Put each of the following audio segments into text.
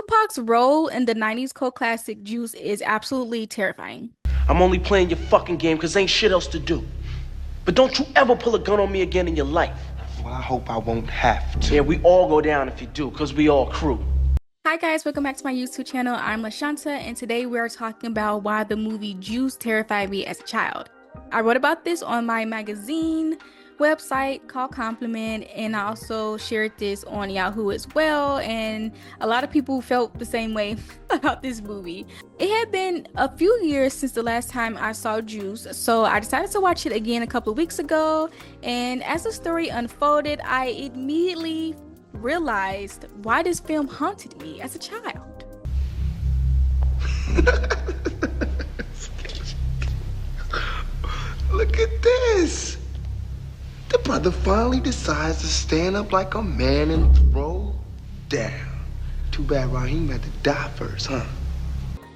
Tupac's role in the 90s cult classic Juice is absolutely terrifying. I'm only playing your fucking game because ain't shit else to do. But don't you ever pull a gun on me again in your life. Well, I hope I won't have to. Yeah, we all go down if you do, because we all crew. Hi guys, welcome back to my YouTube channel. I'm LaShanta, and today we are talking about why the movie Juice terrified me as a child. I wrote about this on my magazine website called Compliment, and I also shared this on Yahoo as well, and a lot of people felt the same way about this movie. It had been a few years since the last time I saw Juice, so I decided to watch it again a couple of weeks ago, and as the story unfolded, I immediately realized why this film haunted me as a child. Look at this. The brother finally decides to stand up like a man and throw down. Too bad Raheem had to die first, huh?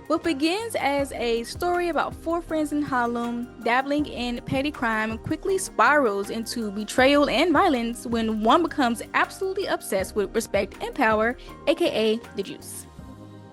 What begins as a story about four friends in Harlem dabbling in petty crime quickly spirals into betrayal and violence when one becomes absolutely obsessed with respect and power, aka the Juice.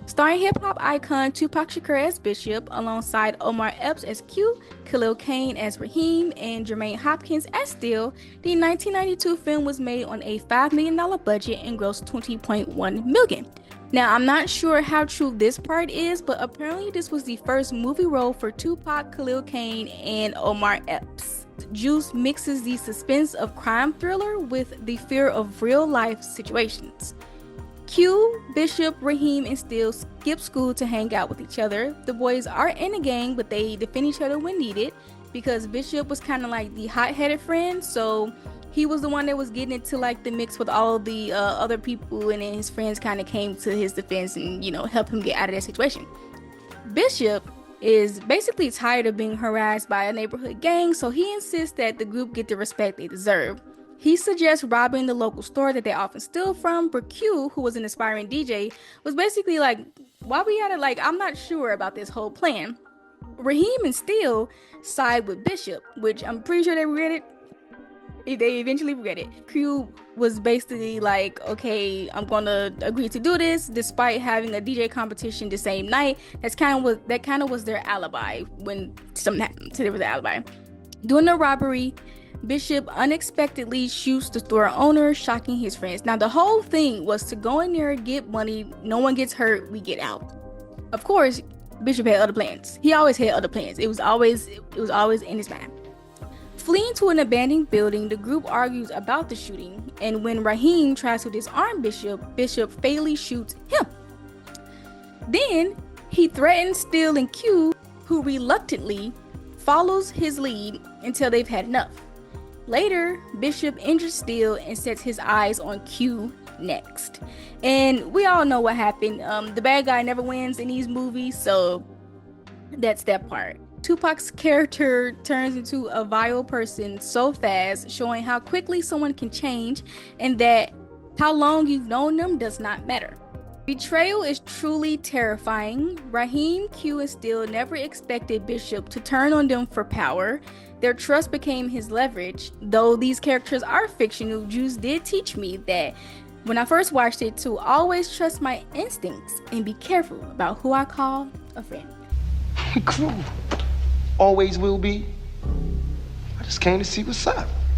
Starring hip-hop icon Tupac Shakur as Bishop, alongside Omar Epps as Q, Khalil Kain as Raheem, and Jermaine Hopkins as Steel, the 1992 film was made on a $5 million budget and grossed $20.1 million. Now, I'm not sure how true this part is, but apparently this was the first movie role for Tupac, Khalil Kain, and Omar Epps. Juice mixes the suspense of crime thriller with the fear of real-life situations. Q, Bishop, Raheem, and Steel skip school to hang out with each other. The boys are in a gang, but they defend each other when needed because Bishop was kind of like the hot-headed friend, so he was the one that was getting into like the mix with all the other people, and then his friends kind of came to his defense and, you know, helped him get out of that situation. Bishop is basically tired of being harassed by a neighborhood gang, so he insists that the group get the respect they deserve. He suggests robbing the local store that they often steal from, but Q, who was an aspiring DJ, was basically like, why we gotta, like, I'm not sure about this whole plan. Raheem and Steel side with Bishop, which I'm pretty sure they regret it. They eventually regret it. Q was basically like, okay, I'm gonna agree to do this despite having a DJ competition the same night. That kind of was their alibi when something happened. So there was an alibi. During the robbery, Bishop unexpectedly shoots the store owner, shocking his friends. Now, the whole thing was to go in there, get money, no one gets hurt, we get out. Of course, Bishop had other plans. He always had other plans. It was always in his mind. Fleeing to an abandoned building, the group argues about the shooting, and when Raheem tries to disarm Bishop, Bishop fatally shoots him. Then, he threatens Steel and Q, who reluctantly follows his lead until they've had enough. Later, Bishop injures Steel and sets his eyes on Q next. And we all know what happened. The bad guy never wins in these movies, so that's that part. Tupac's character turns into a vile person so fast, showing how quickly someone can change and that how long you've known them does not matter. Betrayal is truly terrifying. Raheem, Q, and Steel never expected Bishop to turn on them for power. Their trust became his leverage. Though these characters are fictional, Juice did teach me that when I first watched it to always trust my instincts and be careful about who I call a friend. Cool. Always will be. I just came to see what's up.